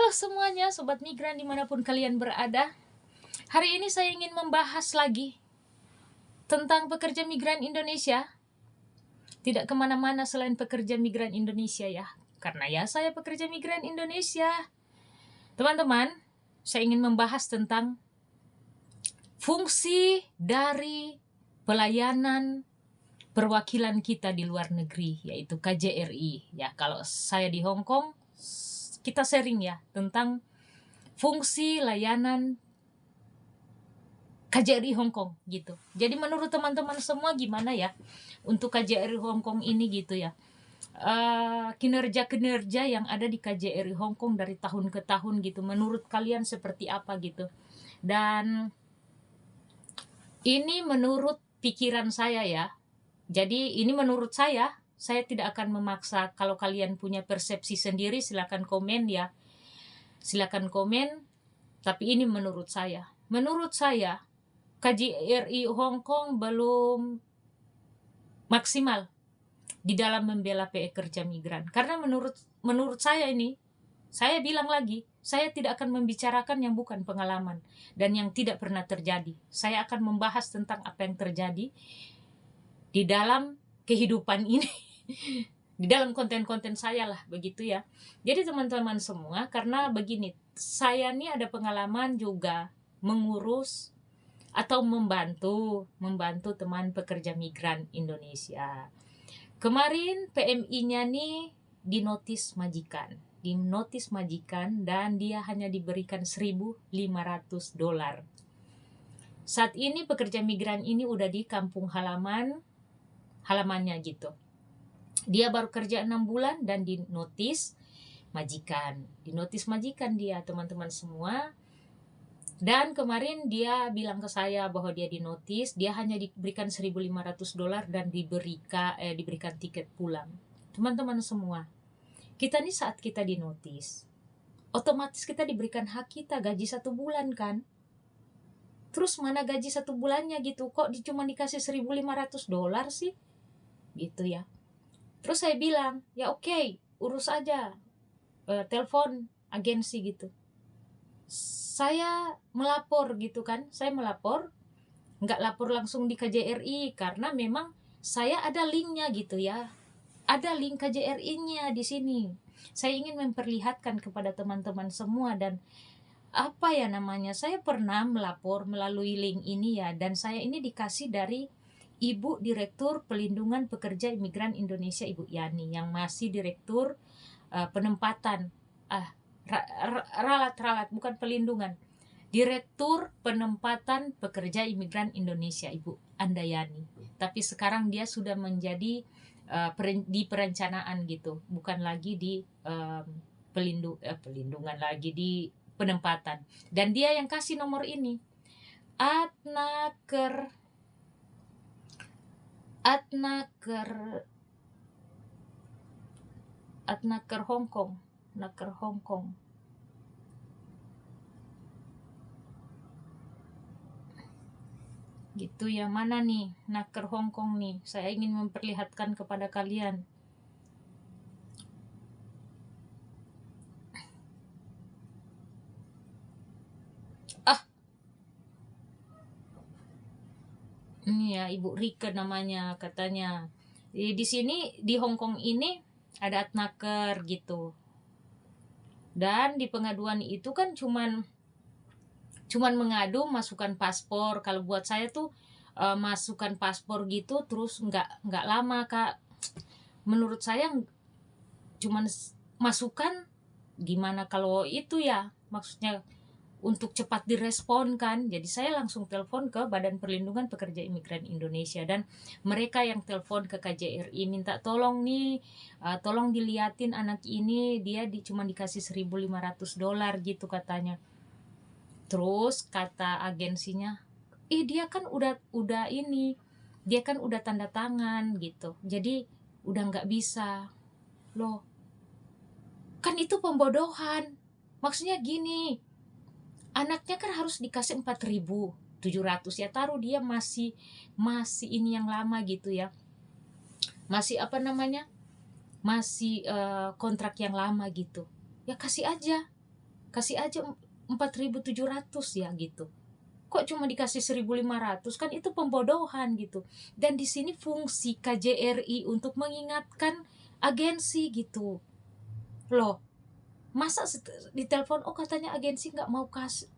Halo semuanya, Sobat Migran dimanapun kalian berada. Hari ini saya ingin membahas lagi tentang pekerja migran Indonesia. Tidak kemana-mana selain pekerja migran Indonesia ya, karena ya saya pekerja migran Indonesia. Teman-teman, saya ingin membahas tentang fungsi dari pelayanan perwakilan kita di luar negeri, yaitu KJRI. Ya, kalau saya di Hong Kong, kita sharing ya tentang fungsi layanan KJRI Hong Kong gitu. Jadi menurut teman-teman semua gimana ya untuk KJRI Hong Kong ini gitu ya. Kinerja-kinerja yang ada di KJRI Hong Kong dari tahun ke tahun gitu. Menurut kalian seperti apa gitu. Dan ini menurut pikiran saya ya. Jadi ini menurut saya tidak akan memaksa. Kalau kalian punya persepsi sendiri silakan komen ya. Silakan komen, tapi ini menurut saya. Menurut saya KJRI Hong Kong belum maksimal di dalam membela pekerja migran. Karena menurut saya ini, saya bilang lagi, saya tidak akan membicarakan yang bukan pengalaman dan yang tidak pernah terjadi. Saya akan membahas tentang apa yang terjadi di dalam kehidupan ini. Di dalam konten-konten saya lah, begitu ya. Jadi teman-teman semua, karena begini, saya nih ada pengalaman juga mengurus atau membantu teman pekerja migran Indonesia. Kemarin PMI-nya nih dinotis majikan dan dia hanya diberikan $1.500. Saat ini pekerja migran ini udah di kampung halamannya gitu. Dia baru kerja 6 bulan dan dinotis majikan dia teman-teman semua. Dan kemarin dia bilang ke saya bahwa dia dinotis, dia hanya diberikan $1.500 dan diberikan tiket pulang. Teman-teman semua, kita nih saat kita dinotis, otomatis kita diberikan hak kita gaji 1 bulan kan. Terus mana gaji 1 bulannya gitu, kok cuma dikasih $1.500 sih gitu ya. Terus saya bilang, ya oke, urus aja, telepon agensi gitu. Saya melapor gitu kan, nggak lapor langsung di KJRI karena memang saya ada linknya gitu ya, ada link KJRI-nya di sini. Saya ingin memperlihatkan kepada teman-teman semua dan saya pernah melapor melalui link ini ya, dan saya ini dikasih dari Ibu Direktur Pelindungan Pekerja Imigran Indonesia, Ibu Yani, yang masih Direktur Penempatan ralat bukan pelindungan, Direktur Penempatan Pekerja Imigran Indonesia, Ibu Andayani. Tapi sekarang dia sudah menjadi di perencanaan gitu, bukan lagi di pelindungan lagi, di penempatan. Dan dia yang kasih nomor ini, Adnaker Hong Kong. Gitu ya, mana nih Naker Hong Kong nih. Saya ingin memperlihatkan kepada kalian. Ini ya, Ibu Rika namanya katanya. Di sini di Hong Kong ini ada Adnaker gitu. Dan di pengaduan itu kan cuman mengadu masukkan paspor. Kalau buat saya tuh masukkan paspor gitu terus nggak lama Kak. Menurut saya cuman masukkan, gimana kalau itu ya, maksudnya untuk cepat direspon kan. Jadi saya langsung telepon ke Badan Perlindungan Pekerja Imigran Indonesia, dan mereka yang telepon ke KJRI minta tolong nih, tolong diliatin anak ini, dia cuma dikasih $1.500 gitu katanya. Terus kata agensinya, dia kan udah tanda tangan gitu, jadi udah nggak bisa. Loh, kan itu pembodohan. Maksudnya gini, anaknya kan harus dikasih 4.700 ya, taruh dia masih ini yang lama gitu ya, masih masih kontrak yang lama gitu ya, kasih aja kasih aja 4.700 ya gitu. Kok cuma dikasih 1.500, kan itu pembodohan gitu. Dan di sini fungsi KJRI untuk mengingatkan agensi gitu loh. Masa di telepon, oh katanya agensi nggak mau kasih,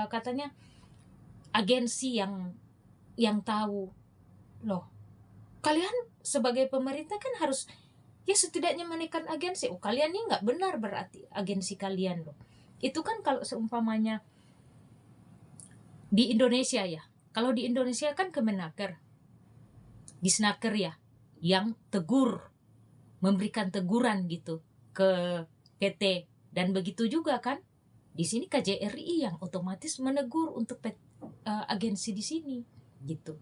katanya agensi yang tahu. Loh, kalian sebagai pemerintah kan harus ya setidaknya menekan agensi. Oh kalian ini nggak benar berarti agensi kalian loh. Itu kan kalau seumpamanya di Indonesia ya. Kalau di Indonesia kan Kemenaker, Disnaker ya, yang tegur, memberikan teguran gitu ke PT. Dan begitu juga kan di sini KJRI yang otomatis menegur untuk agensi di sini gitu.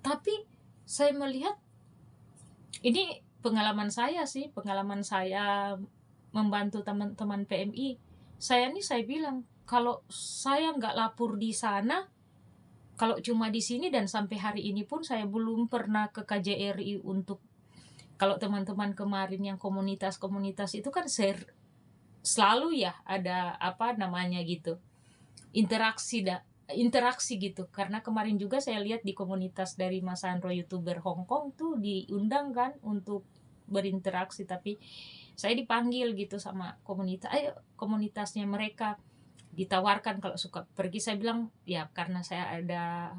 Tapi saya melihat ini pengalaman saya sih, pengalaman saya membantu teman-teman PMI. Saya bilang kalau saya nggak lapor di sana, kalau cuma di sini, dan sampai hari ini pun saya belum pernah ke KJRI untuk, kalau teman-teman kemarin yang komunitas-komunitas itu kan selalu ya ada apa namanya gitu, interaksi gitu. Karena kemarin juga saya lihat di komunitas dari Mas Andro YouTuber Hong Kong tuh diundang kan untuk berinteraksi, tapi saya dipanggil gitu sama komunitasnya mereka, ditawarkan kalau suka pergi. Saya bilang ya karena saya ada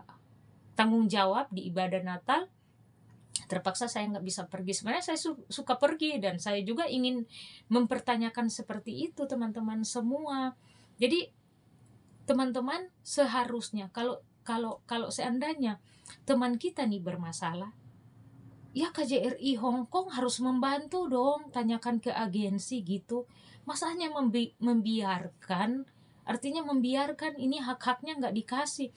tanggung jawab di ibadah Natal, terpaksa saya nggak bisa pergi. Sebenarnya saya suka pergi, dan saya juga ingin mempertanyakan seperti itu teman-teman semua. Jadi teman-teman seharusnya kalau seandainya teman kita nih bermasalah, ya KJRI Hong Kong harus membantu dong, tanyakan ke agensi gitu. Masanya membiarkan, artinya membiarkan ini hak-haknya nggak dikasih.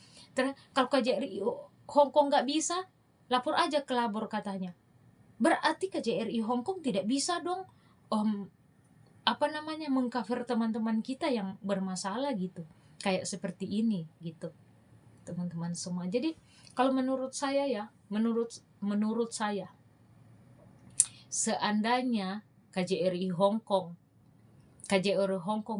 Kalau KJRI Hong Kong nggak bisa, lapor aja ke labor katanya. Berarti KJRI Hong Kong tidak bisa dong mengcover teman-teman kita yang bermasalah gitu. Kayak seperti ini gitu, teman-teman semua. Jadi kalau menurut saya ya, menurut saya, seandainya KJRI Hong Kong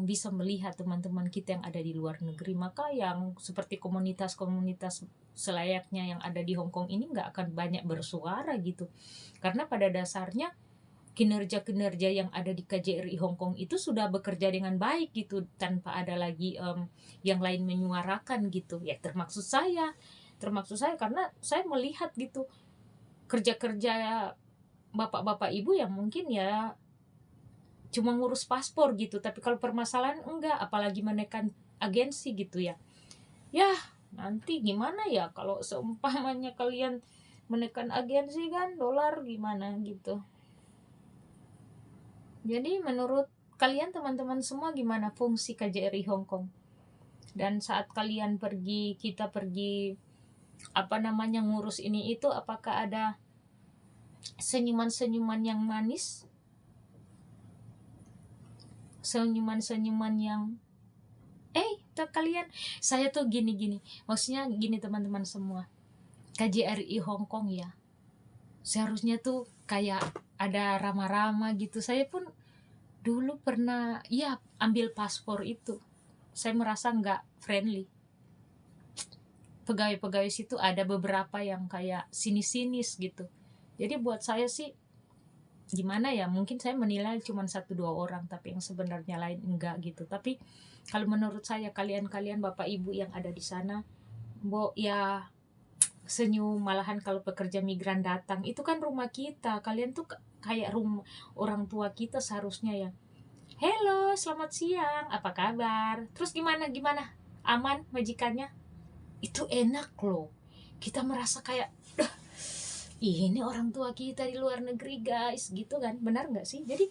bisa melihat teman-teman kita yang ada di luar negeri, maka yang seperti komunitas-komunitas selayaknya yang ada di Hong Kong ini nggak akan banyak bersuara gitu. Karena pada dasarnya kinerja-kinerja yang ada di KJRI Hong Kong itu sudah bekerja dengan baik gitu, tanpa ada lagi yang lain menyuarakan gitu ya, termasuk saya karena saya melihat gitu kerja-kerja bapak-bapak ibu yang mungkin ya cuma ngurus paspor gitu, tapi kalau permasalahan enggak, apalagi menekan agensi gitu ya. Ya nanti gimana ya kalau seumpamanya kalian menekan agensi kan dolar gimana gitu. Jadi menurut kalian teman-teman semua gimana fungsi KJRI Hong Kong? Dan saat kalian kita pergi ngurus ini itu, apakah ada senyuman-senyuman yang manis? Senyuman-senyuman yang kalian, saya tuh gini, maksudnya gini teman-teman semua, KJRI Hong Kong ya seharusnya tuh kayak ada rama-rama gitu. Saya pun dulu pernah ya ambil paspor itu, saya merasa nggak friendly. Pegawai-pegawai situ ada beberapa yang kayak sinis-sinis gitu. Jadi buat saya sih gimana ya, mungkin saya menilai cuma 1-2 orang, tapi yang sebenarnya lain enggak gitu. Tapi kalau menurut saya, kalian bapak ibu yang ada di sana, ya senyum. Malahan kalau pekerja migran datang, itu kan rumah kita, kalian tuh kayak rumah orang tua kita seharusnya ya. Hello, selamat siang, apa kabar, terus gimana aman majikannya, itu enak loh. Kita merasa kayak ini orang tua kita di luar negeri guys gitu kan, benar nggak sih? Jadi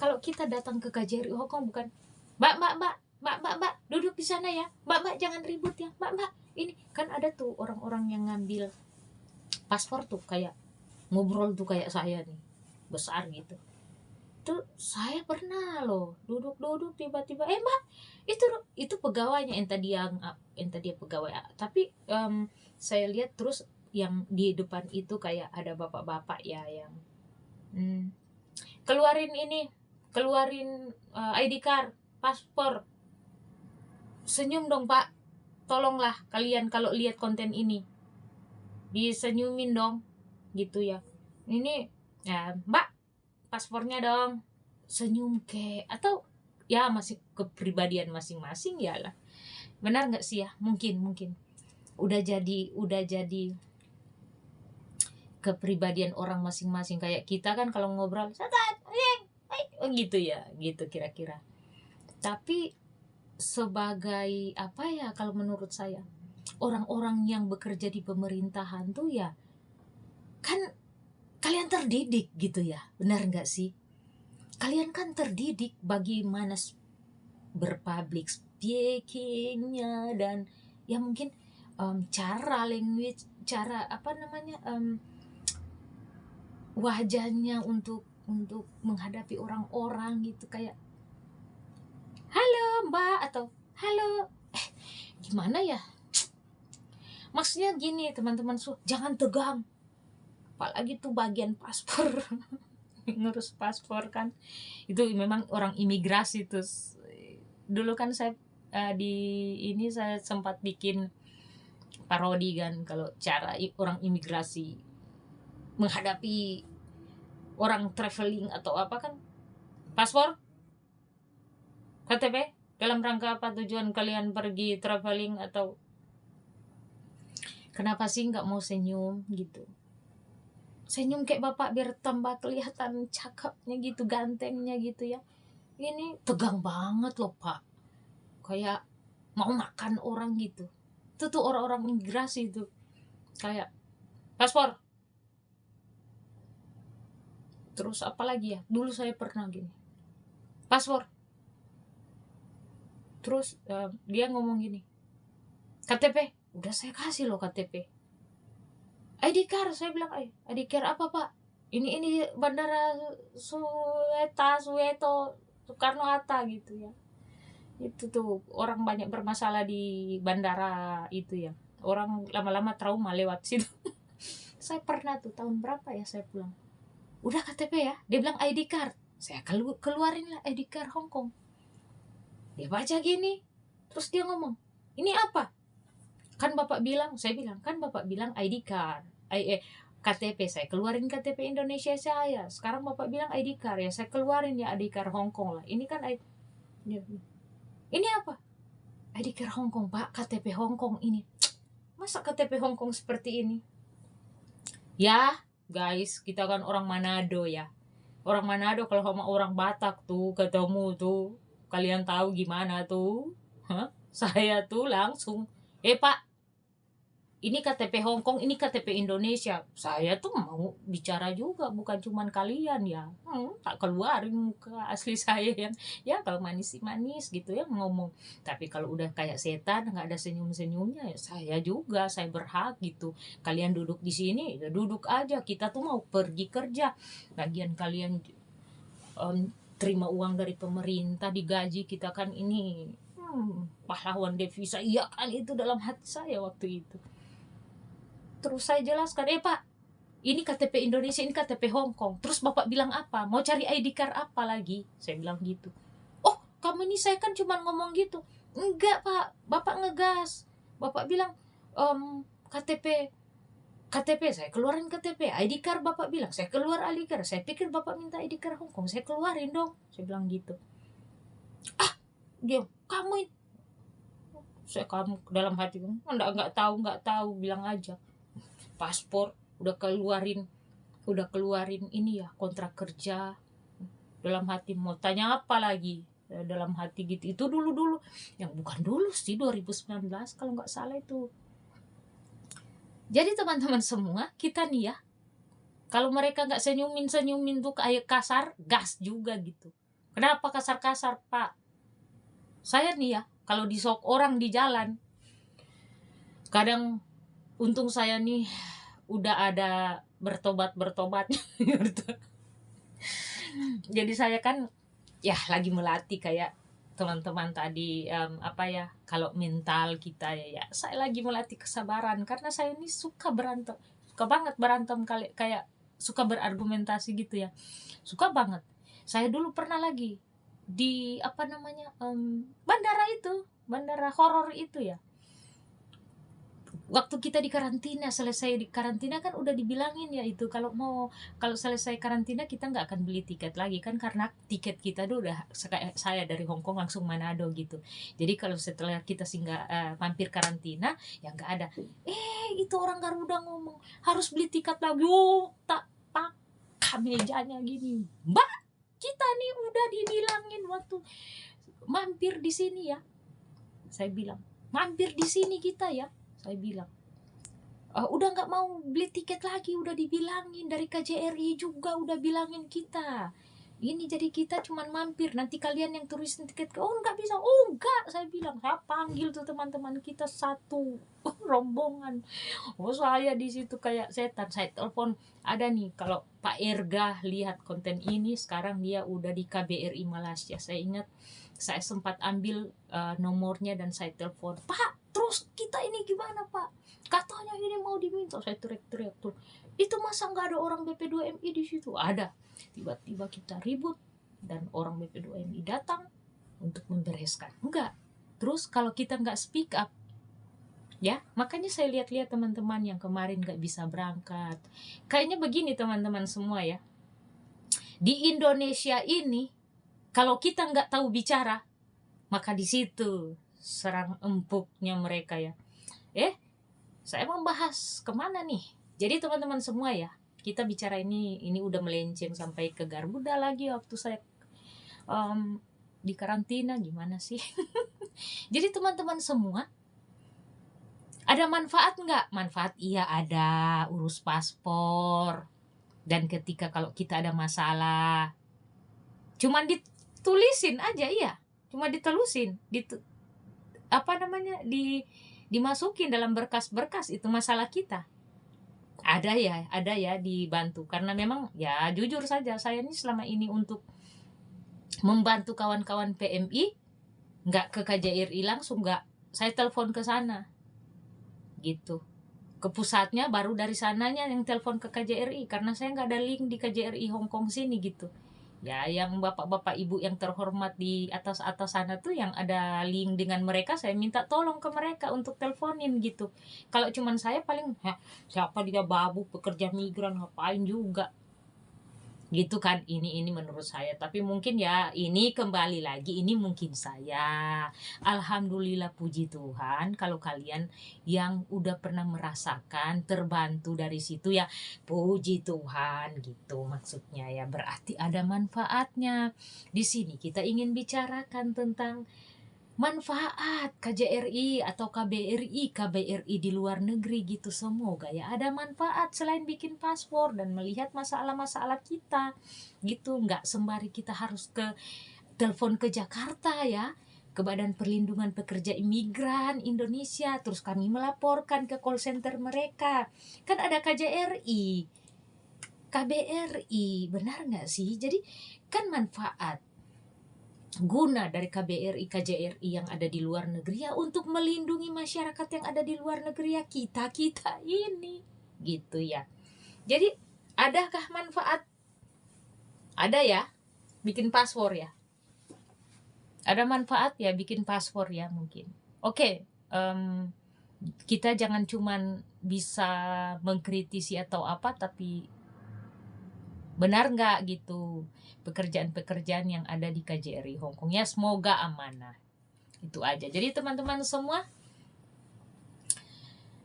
kalau kita datang ke KJRI Hong Kong bukan mbak duduk di sana ya, mbak jangan ribut ya, mbak ini kan ada tuh orang-orang yang ngambil paspor tuh kayak ngobrol tuh kayak saya nih besar gitu. Tuh saya pernah loh duduk tiba-tiba mbak itu pegawainya, entah dia pegawai, tapi saya lihat terus yang di depan itu kayak ada bapak-bapak ya yang keluarin ID card, paspor, senyum dong Pak, tolonglah kalian kalau lihat konten ini disenyumin dong gitu ya. Ini ya Mbak, paspornya dong, senyum ke, atau ya masih kepribadian masing-masing ya lah. Benar nggak sih ya? Mungkin udah jadi kepribadian orang masing-masing. Kayak kita kan kalau ngobrol gitu ya, gitu kira-kira. Tapi sebagai apa ya, kalau menurut saya, orang-orang yang bekerja di pemerintahan tuh ya kan kalian terdidik gitu ya, benar nggak sih? Kalian kan terdidik bagaimana berpublic speakingnya, dan ya mungkin cara language, cara apa namanya, wajahnya untuk menghadapi orang-orang gitu, kayak halo Mbak atau halo gimana ya, maksudnya gini teman-teman, jangan tegang, apalagi tuh bagian paspor. Ngurus paspor kan itu memang orang imigrasi tuh. Dulu kan saya di ini saya sempat bikin parodi kan, kalau cara orang imigrasi menghadapi orang traveling atau apa kan, paspor, KTP, dalam rangka apa tujuan kalian pergi traveling, atau kenapa sih nggak mau senyum gitu, senyum kayak bapak biar tambah kelihatan cakepnya gitu, gantengnya gitu ya. Ini tegang banget loh Pak, kayak mau makan orang gitu. Itu tuh orang-orang imigrasi itu kayak paspor, terus apa lagi ya, dulu saya pernah gini, paspor, terus dia ngomong gini, KTP, udah saya kasih loh KTP, ID card, saya bilang ID card apa Pak, ini bandara Soeto Soekarno Hatta gitu ya. Itu tuh orang banyak bermasalah di bandara itu ya, orang lama-lama trauma lewat situ. Saya pernah tuh tahun berapa ya, saya pulang, udah KTP ya, dia bilang ID card, saya keluarin lah ID card Hongkong, dia baca gini, terus dia ngomong, ini apa, kan bapak bilang, saya bilang kan bapak bilang ID card, KTP, saya keluarin KTP Indonesia saya, sekarang bapak bilang ID card, ya saya keluarin ya ID card Hongkong lah, ini kan ini apa, ID card Hongkong Pak, KTP Hongkong ini, masa KTP Hongkong seperti ini ya guys, kita kan orang Manado ya, orang Manado kalau sama orang Batak tuh ketemu tuh, kalian tahu gimana tuh? Saya tuh langsung, Pak, ini KTP Hongkong, ini KTP Indonesia. Saya tuh mau bicara juga, bukan cuman kalian ya. Tak keluarin muka asli saya yang ya kalau manis-manis gitu ya ngomong. Tapi kalau udah kayak setan, nggak ada senyum-senyumnya ya saya juga, saya berhak gitu. Kalian duduk di sini, ya duduk aja. Kita tuh mau pergi kerja. Lagian kalian terima uang dari pemerintah, digaji, kita kan ini pahlawan devisa. Iya kan, itu dalam hati saya waktu itu. Terus saya jelaskan, Pak, ini KTP Indonesia, ini KTP Hongkong. Terus bapak bilang apa, mau cari ID card apa lagi, saya bilang gitu. Oh, kamu ini, saya kan cuma ngomong gitu. Enggak Pak, bapak ngegas, bapak bilang KTP, saya keluarin KTP, ID card bapak bilang, saya keluar ID card, saya pikir bapak minta ID card Hongkong, saya keluarin dong, saya bilang gitu. Dia, kamu ini, kamu dalam hati, nggak tahu, bilang aja. Paspor udah keluarin ini ya, kontrak kerja, dalam hati mau tanya apa lagi, dalam hati gitu. Itu dulu yang bukan dulu sih, 2019 kalau nggak salah itu. Jadi teman-teman semua, kita nih ya, kalau mereka nggak senyumin tuh kayak kasar, gas juga gitu. Kenapa kasar-kasar Pak? Saya nih ya, kalau disok orang di jalan, kadang untung saya nih udah ada bertobat jadi saya kan ya lagi melatih kayak teman-teman tadi, apa ya, kalau mental kita ya saya lagi melatih kesabaran, karena saya ini suka banget berantem, kayak suka berargumentasi gitu ya, suka banget. Saya dulu pernah lagi di apa namanya, bandara horor itu ya. Waktu kita di karantina, selesai di karantina kan udah dibilangin ya itu kalau selesai karantina kita nggak akan beli tiket lagi kan, karena tiket kita tuh udah saya dari Hong Kong langsung Manado gitu. Jadi kalau setelah kita singgah mampir karantina ya nggak ada. Itu orang Garuda ngomong harus beli tiket lagi. Tak pakai mejanya gini. Mbak, kita nih udah dibilangin waktu mampir di sini ya. Saya bilang, mampir di sini kita ya. Saya bilang, udah nggak mau beli tiket lagi, udah dibilangin dari KJRI juga udah bilangin kita. Ini jadi kita cuman mampir, nanti kalian yang tulisin tiket. Oh nggak bisa, oh nggak, saya bilang. Saya panggil tuh teman-teman kita satu rombongan. Saya di situ kayak setan. Saya telepon, ada nih kalau Pak Erga lihat konten ini, sekarang dia udah di KBRI Malaysia. Saya ingat saya sempat ambil nomornya dan saya telepon, Pak, terus kita ini gimana Pak? Katanya ini mau diminta. Saya teriak-teriak tuh. Itu masa nggak ada orang BP2MI di situ? Ada. Tiba-tiba kita ribut dan orang BP2MI datang untuk membereskan. Enggak. Terus kalau kita nggak speak up, ya makanya saya lihat-lihat teman-teman yang kemarin nggak bisa berangkat. Kayaknya begini teman-teman semua ya. Di Indonesia ini, kalau kita nggak tahu bicara, maka di situ serang empuknya mereka ya. Saya mau bahas kemana nih? Jadi teman-teman semua ya, kita bicara ini udah melenceng sampai ke Garuda lagi waktu saya di karantina, gimana sih? Jadi teman-teman semua, ada manfaat nggak? Manfaat iya ada, urus paspor. Dan ketika kalau kita ada masalah, cuman ditulisin aja, iya. Cuma ditelusin, dimasukin dalam berkas-berkas itu masalah kita. Ada ya dibantu. Karena memang ya jujur saja, saya ini selama ini untuk membantu kawan-kawan PMI, nggak ke KJRI langsung, nggak. Saya telepon ke sana. Gitu. Ke pusatnya, baru dari sananya yang telepon ke KJRI. Karena saya nggak ada link di KJRI Hong Kong sini gitu. Ya yang bapak-bapak ibu yang terhormat di atas-atas sana tuh yang ada link dengan mereka, saya minta tolong ke mereka untuk teleponin gitu. Kalau cuman saya paling, siapa dia babu pekerja migran ngapain juga gitu kan. Ini menurut saya, tapi mungkin ya ini kembali lagi, ini mungkin saya. Alhamdulillah, puji Tuhan kalau kalian yang udah pernah merasakan terbantu dari situ ya puji Tuhan gitu maksudnya ya, berarti ada manfaatnya. Di sini kita ingin bicarakan tentang manfaat KJRI atau KBRI di luar negeri gitu. Semoga ya ada manfaat selain bikin paspor dan melihat masalah-masalah kita gitu. Nggak sembari kita harus telepon ke Jakarta ya, ke Badan Perlindungan Pekerja Imigran Indonesia, terus kami melaporkan ke call center mereka. Kan ada KJRI, KBRI, benar nggak sih? Jadi kan manfaat guna dari KBRI, KJRI yang ada di luar negeri ya untuk melindungi masyarakat yang ada di luar negeri ya, kita ini gitu ya. Jadi adakah manfaat? Ada ya, bikin paspor ya. Ada manfaat ya bikin paspor ya mungkin. Oke, kita jangan cuman bisa mengkritisi atau apa, tapi benar nggak gitu pekerjaan-pekerjaan yang ada di KJRI Hong Kong ya, semoga amanah. Itu aja. Jadi teman-teman semua,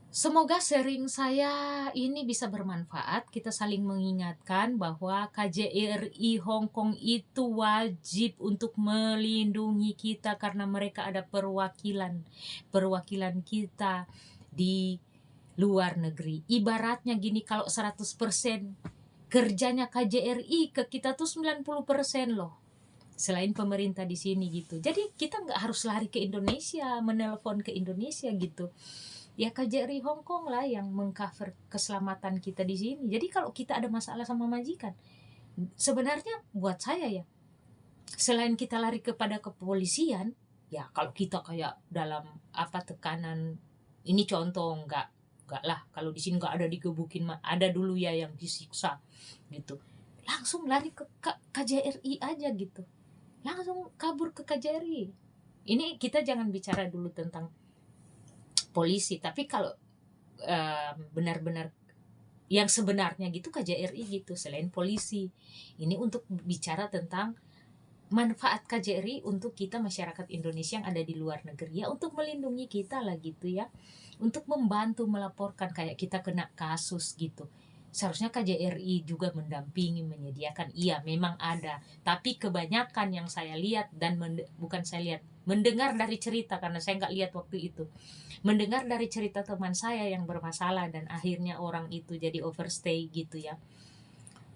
semoga sharing saya ini bisa bermanfaat. Kita saling mengingatkan bahwa KJRI Hong Kong itu wajib untuk melindungi kita karena mereka ada perwakilan kita di luar negeri. Ibaratnya gini, kalau 100% kerjanya KJRI ke kita tuh 90% loh, selain pemerintah di sini gitu. Jadi kita nggak harus lari ke Indonesia, menelpon ke Indonesia gitu. Ya KJRI Hong Kong lah yang mengcover keselamatan kita di sini. Jadi kalau kita ada masalah sama majikan, sebenarnya buat saya ya, selain kita lari kepada kepolisian, ya kalau kita kayak dalam tekanan, ini contoh, enggak lah, kalau di sini nggak ada digebukin, ada dulu ya yang disiksa gitu, langsung lari ke KJRI aja gitu. langsung kabur ke KJRI. Ini kita jangan bicara dulu tentang polisi, tapi kalau benar-benar yang sebenarnya gitu KJRI gitu, selain polisi. Ini untuk bicara tentang manfaat KJRI untuk kita masyarakat Indonesia yang ada di luar negeri, ya untuk melindungi kita lah gitu ya, untuk membantu melaporkan kayak kita kena kasus gitu. Seharusnya KJRI juga mendampingi, menyediakan, iya memang ada, tapi kebanyakan yang saya lihat dan bukan saya lihat, mendengar dari cerita, karena saya nggak lihat waktu itu, mendengar dari cerita teman saya yang bermasalah dan akhirnya orang itu jadi overstay gitu ya,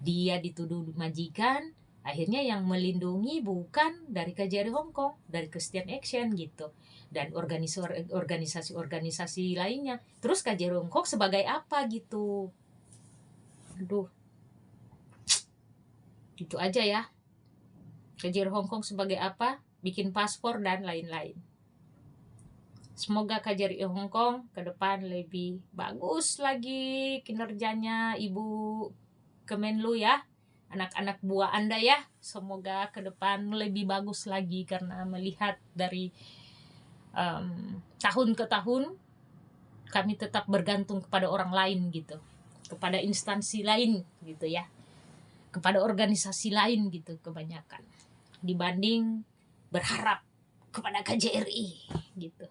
dia dituduh majikan, akhirnya yang melindungi bukan dari KJRI Hong Kong, dari Christian Action gitu, dan organisasi-organisasi lainnya. Terus KJRI Hong Kong sebagai apa gitu? Aduh, itu aja ya. KJRI Hong Kong sebagai apa? Bikin paspor dan lain-lain. Semoga KJRI Hong Kong ke depan lebih bagus lagi kinerjanya Ibu Kemenlu ya. Anak-anak buah Anda ya, semoga ke depan lebih bagus lagi, karena melihat dari tahun ke tahun kami tetap bergantung kepada orang lain gitu, kepada instansi lain gitu ya, kepada organisasi lain gitu kebanyakan, dibanding berharap kepada KJRI gitu.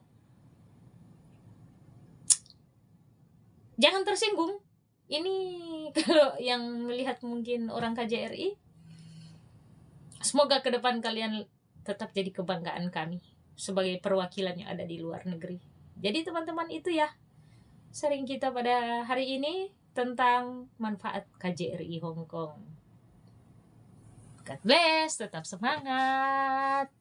Jangan tersinggung. Ini kalau yang melihat mungkin orang KJRI, semoga ke depan kalian tetap jadi kebanggaan kami sebagai perwakilan yang ada di luar negeri. Jadi teman-teman, itu ya sharing kita pada hari ini tentang manfaat KJRI Hong Kong. God bless, tetap semangat.